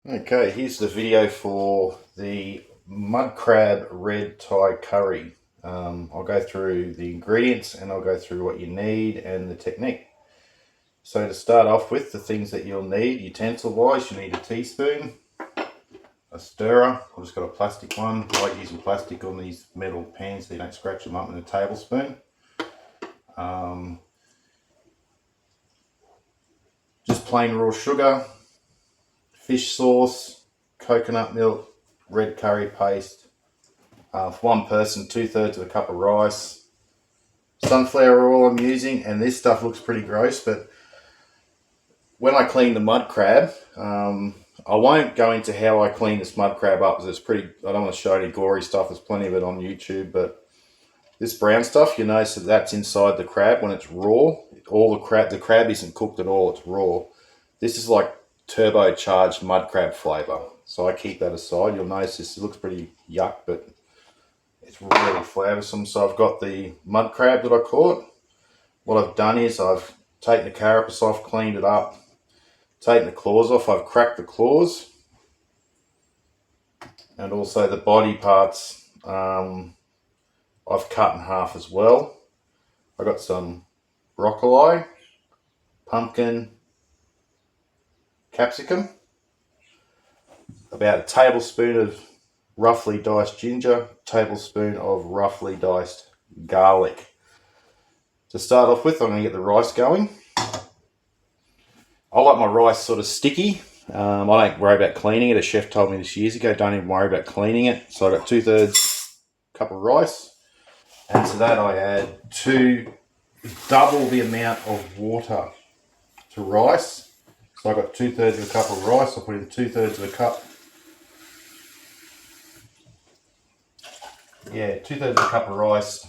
Okay, here's the video for the mud crab red Thai curry. I'll go through the ingredients and I'll go through what you need and the technique. So to start off with, the things that you'll need, utensil wise, you need a teaspoon, a stirrer. I've just got a plastic one. I like using plastic on these metal pans so you don't scratch them up, and a tablespoon. Just plain raw sugar, fish sauce, coconut milk, red curry paste. For one person, 2/3 of a cup of rice. Sunflower oil I'm using, and this stuff looks pretty gross, but when I clean the mud crab, I won't go into how I clean this mud crab up because it's pretty, I don't want to show any gory stuff, there's plenty of it on YouTube, but this brown stuff, you notice that that's inside the crab when it's raw. All the crab isn't cooked at all, it's raw. This is like turbocharged mud crab flavour, so I keep that aside. You'll notice this looks pretty yuck, but it's really flavoursome. So I've got the mud crab that I caught. What I've done is I've taken the carapace off, cleaned it up, taken the claws off. I've cracked the claws, and also the body parts I've cut in half as well. I've got some broccoli, pumpkin, capsicum, about a tablespoon of roughly diced ginger, tablespoon of roughly diced garlic. To start off with, I'm going to get the rice going. I like my rice sort of sticky. I don't worry about cleaning it. A chef told me this years ago, don't even worry about cleaning it. So I got 2/3 cup of rice, and to that I add double the amount of water to rice. So I got 2/3 of a cup of rice. I put in 2/3 of a cup. Yeah, 2/3 of a cup of rice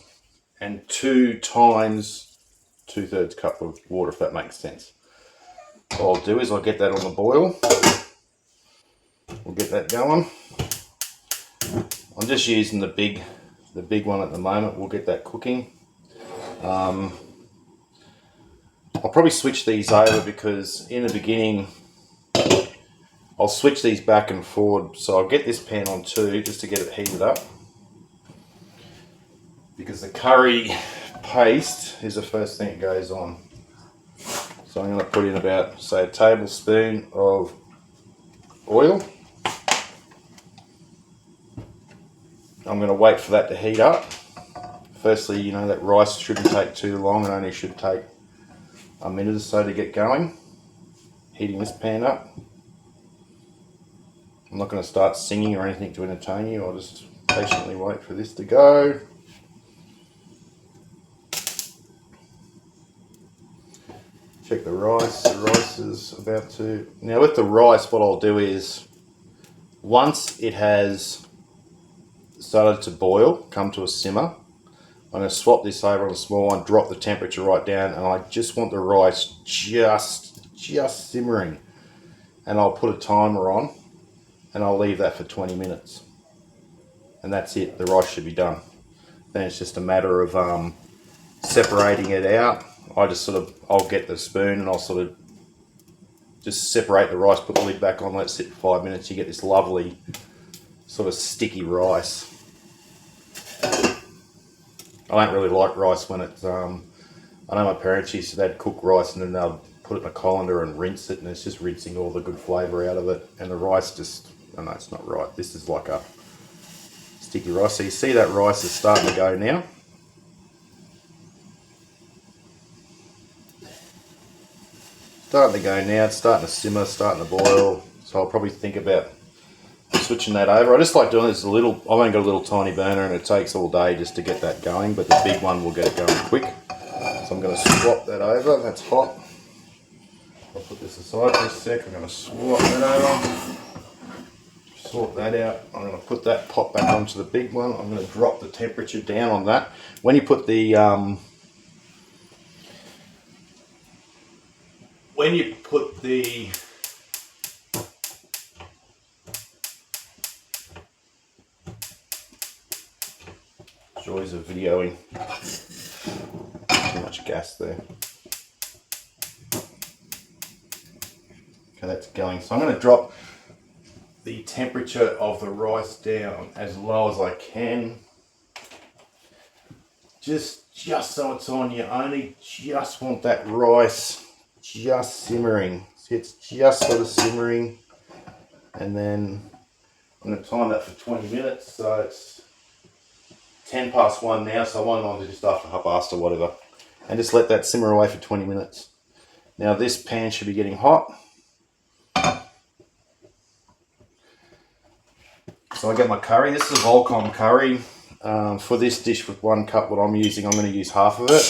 and 2 times 2/3 cup of water, if that makes sense. What I'll do is I'll get that on the boil. We'll get that going. I'm just using the big one at the moment. We'll get that cooking. I'll probably switch these over because in the beginning I'll switch these back and forward. So I'll get this pan on 2 just to get it heated up, because the curry paste is the first thing that goes on. So I'm going to put in about, say, a tablespoon of oil. I'm going to wait for that to heat up. Firstly, you know, that rice shouldn't take too long. It only should take a minute or so to get going. Heating this pan up. I'm not going to start singing or anything to entertain you. I'll just patiently wait for this to go. Check the rice. The rice is about to... Now with the rice, what I'll do is, once it has started to boil, come to a simmer, I'm going to swap this over on a small one, drop the temperature right down, and I just want the rice just simmering. And I'll put a timer on, and I'll leave that for 20 minutes. And that's it, the rice should be done. Then it's just a matter of separating it out. I'll get the spoon and I'll sort of just separate the rice, put the lid back on, let it sit for 5 minutes. You get this lovely sort of sticky rice. I don't really like rice when it's, I know my parents used to, they'd cook rice and then they'll put it in a colander and rinse it, and it's just rinsing all the good flavour out of it. And the rice just, oh no, it's not right. This is like a sticky rice. So you see that rice is starting to go now. Starting to go now, it's starting to simmer, starting to boil. So I'll probably think about switching that over. I just like doing this I've only got a little tiny burner and it takes all day just to get that going, but the big one will get it going quick. So I'm going to swap that over. That's hot. I'll put this aside for a sec. I'm going to swap that over. Sort that out. I'm going to put that pot back onto the big one. I'm going to drop the temperature down on that. When you put the joys of videoing. Too much gas there. Okay, that's going. So I'm going to drop the temperature of the rice down as low as I can. Just so it's on. You only just want that rice just simmering. So it's just sort of simmering. And then I'm going to time that for 20 minutes. So it's 10 past 1 now, so I won't mind to just after 1:30 or whatever. And just let that simmer away for 20 minutes. Now this pan should be getting hot. So I get my curry. This is a Volcom curry. For this dish with 1 cup, what I'm using, I'm going to use half of it.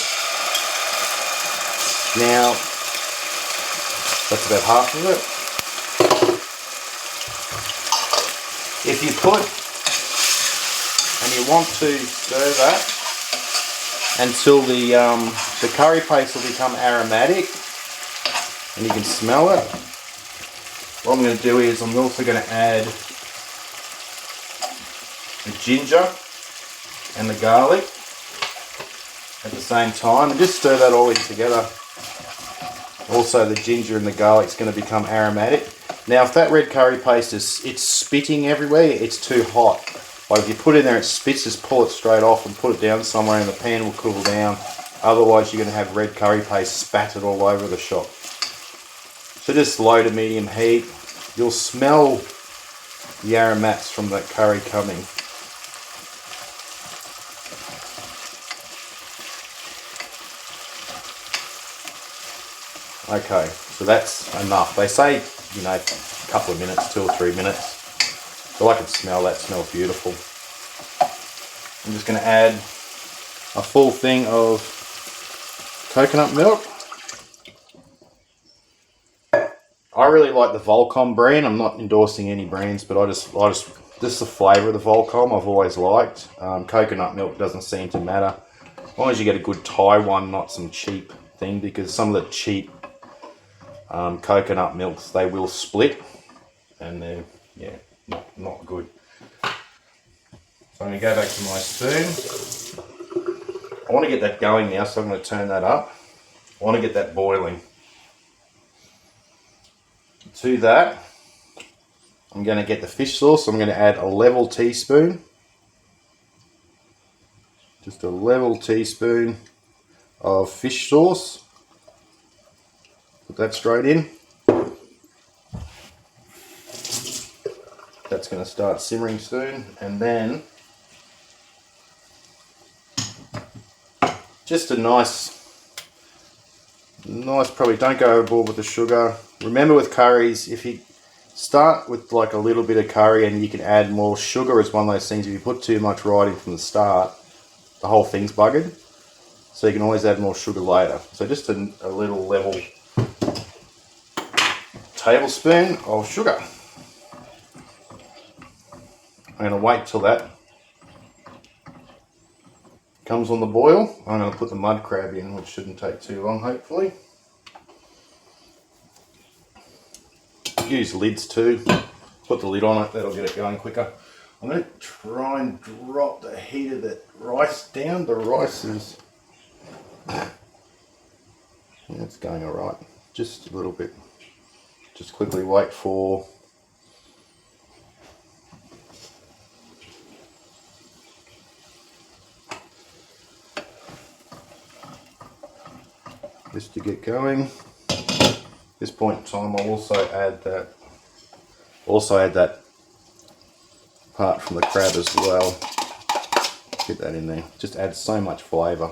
Now, that's about half of it. If you put, and you want to stir that until the curry paste will become aromatic, and you can smell it. What I'm going to do is I'm also going to add the ginger and the garlic at the same time, and just stir that all in together. Also, the ginger and the garlic is going to become aromatic. Now, if that red curry paste it's spitting everywhere, it's too hot. Like if you put it in there, it spits, just pull it straight off and put it down somewhere, and the pan will cool down. Otherwise, you're going to have red curry paste spattered all over the shop. So just low to medium heat. You'll smell the aromats from that curry coming. Okay, so that's enough. They say, you know, a couple of minutes, 2 or 3 minutes. But I can smell that. Smells beautiful. I'm just going to add a full thing of coconut milk. I really like the Volcom brand. I'm not endorsing any brands, but I just the flavour of the Volcom I've always liked. Coconut milk doesn't seem to matter, as long as you get a good Thai one, not some cheap thing, because some of the cheap coconut milks, they will split, and they're not good. So I'm going to go back to my spoon. I want to get that going now, so I'm going to turn that up. I want to get that boiling. To that, I'm going to get the fish sauce. I'm going to add a level teaspoon. Just a level teaspoon of fish sauce. Put that straight in. That's going to start simmering soon, and then just a nice, probably don't go overboard with the sugar. Remember with curries, if you start with like a little bit of curry and you can add more sugar, it's one of those things, if you put too much right in from the start, the whole thing's buggered. So you can always add more sugar later. So just a little level tablespoon of sugar. I'm going to wait till that comes on the boil. I'm going to put the mud crab in, which shouldn't take too long, hopefully. Use lids too. Put the lid on it, that'll get it going quicker. I'm going to try and drop the heat of the rice down. The rice is, it's going alright. Just a little bit. Just quickly wait for this to get going. At this point in time, I'll also add that part from the crab as well. Get that in there. Just adds so much flavour.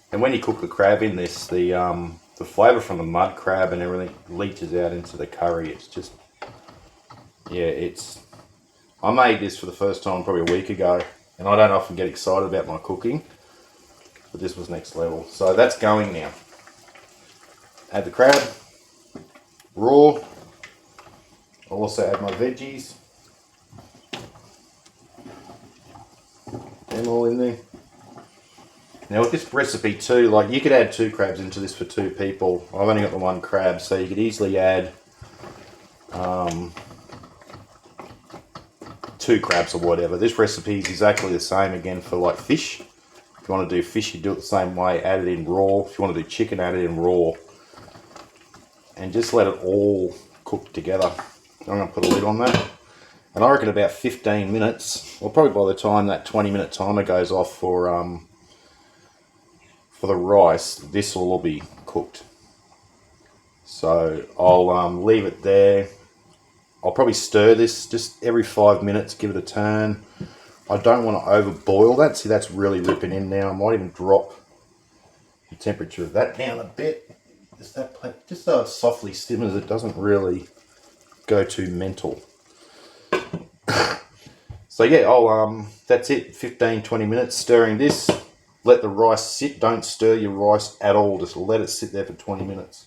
And when you cook the crab in this, the flavour from the mud crab and everything leaches out into the curry. It's just, yeah, I made this for the first time probably a week ago, and I don't often get excited about my cooking, but this was next level. So that's going now. Add the crab, raw. I'll also add my veggies. Them all in there. Now with this recipe too, like you could add 2 crabs into this for 2 people. I've only got the 1 crab, so you could easily add 2 crabs or whatever. This recipe is exactly the same again for like fish. If you want to do fish, you do it the same way, add it in raw. If you want to do chicken, add it in raw. and just let it all cook together. I'm going to put a lid on that. And I reckon about 15 minutes, or probably by the time that 20-minute timer goes off for the rice, this will all be cooked. So I'll leave it there. I'll probably stir this just every 5 minutes, give it a turn. I don't want to overboil that. See, that's really ripping in now. I might even drop the temperature of that down a bit. Just so it softly simmers, it doesn't really go too mental. So yeah, that's it, 15-20 minutes stirring this. Let the rice sit, don't stir your rice at all, just let it sit there for 20 minutes.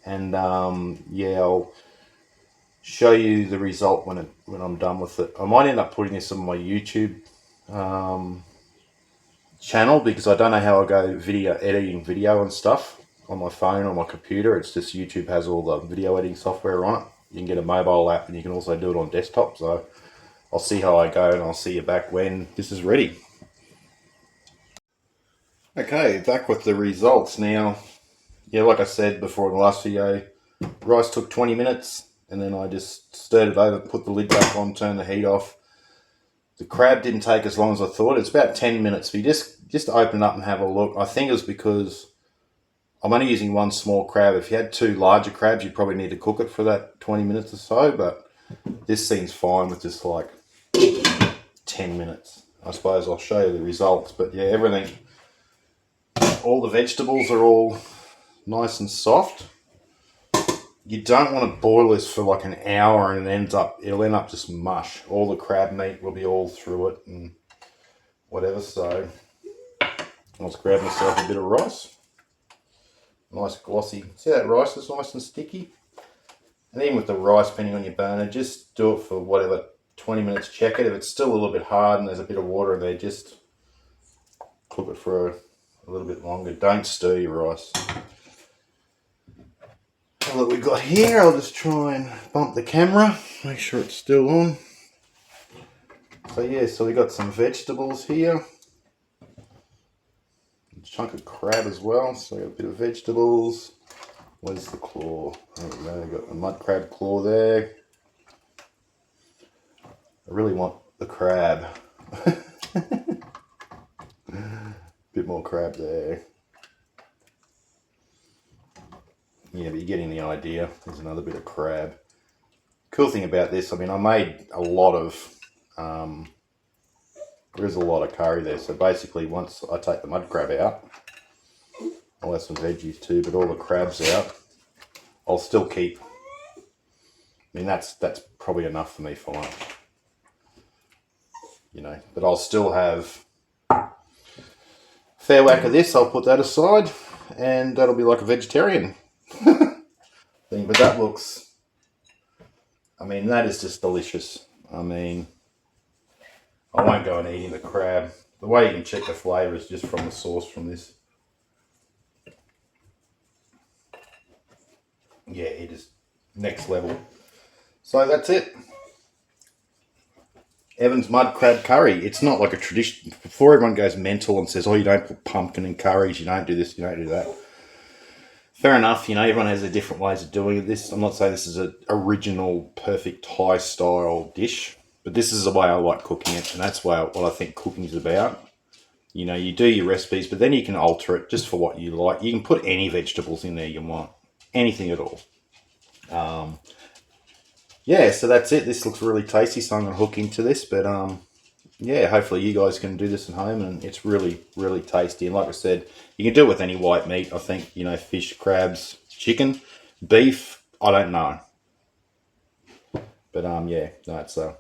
And yeah, I'll show you the result when I'm done with it. I might end up putting this on my YouTube channel, because I don't know how I go editing video and stuff on my phone or my computer. It's just YouTube has all the video editing software on it. You can get a mobile app and you can also do it on desktop. So I'll see how I go, and I'll see you back when this is ready. Okay, back with the results now. Yeah, like I said before in the last video, rice took 20 minutes, and then I just stirred it over, put the lid back on, turned the heat off. The crab didn't take as long as I thought. It's about 10 minutes. But you just open it up and have a look. I think it was because I'm only using one small crab. If you had two larger crabs, you'd probably need to cook it for that 20 minutes or so. But this seems fine with just like 10 minutes. I suppose I'll show you the results. But yeah, everything, all the vegetables are all nice and soft. You don't want to boil this for like an hour, and it'll end up just mush. All the crab meat will be all through it and whatever. So I'll just grab myself a bit of rice. Nice glossy. See that rice is nice and sticky? And even with the rice, depending on your burner, just do it for whatever, 20 minutes, check it. If it's still a little bit hard and there's a bit of water in there, just cook it for a little bit longer. Don't stir your rice. What we got here, I'll just try and bump the camera, make sure it's still on. So yeah, so we got some vegetables here, a chunk of crab as well. So we got a bit of vegetables. Where's the claw? There we go, got the mud crab claw there. I really want the crab. Bit more crab there. Yeah, but you're getting the idea. There's another bit of crab. Cool thing about this, I mean, I made a lot of, there is a lot of curry there. So basically, once I take the mud crab out, I'll have some veggies too, but all the crab's out, I'll still keep. I mean, that's probably enough for me for lunch. You know, but I'll still have a fair whack of this. I'll put that aside, and that'll be like a vegetarian thing. But that looks, I mean, that is just delicious. I mean, I won't go and eating the crab. The way you can check the flavour is just from the sauce from this. Yeah, it is next level. So that's it. Evan's mud crab curry. It's not like a tradition. Before everyone goes mental and says, oh, you don't put pumpkin in curries, you don't do this, you don't do that. Fair enough, you know, everyone has their different ways of doing this. I'm not saying this is an original, perfect Thai style dish, but this is the way I like cooking it, and that's what I think cooking is about. You know, you do your recipes, but then you can alter it just for what you like. You can put any vegetables in there you want, anything at all. Yeah, so that's it. This looks really tasty, so I'm going to hook into this, but yeah, hopefully you guys can do this at home, and it's really, really tasty. And like I said, you can do it with any white meat. I think, you know, fish, crabs, chicken, beef, I don't know. But yeah, no, it's a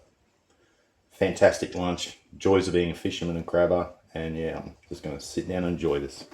fantastic lunch. Joys of being a fisherman and crabber. And yeah, I'm just going to sit down and enjoy this.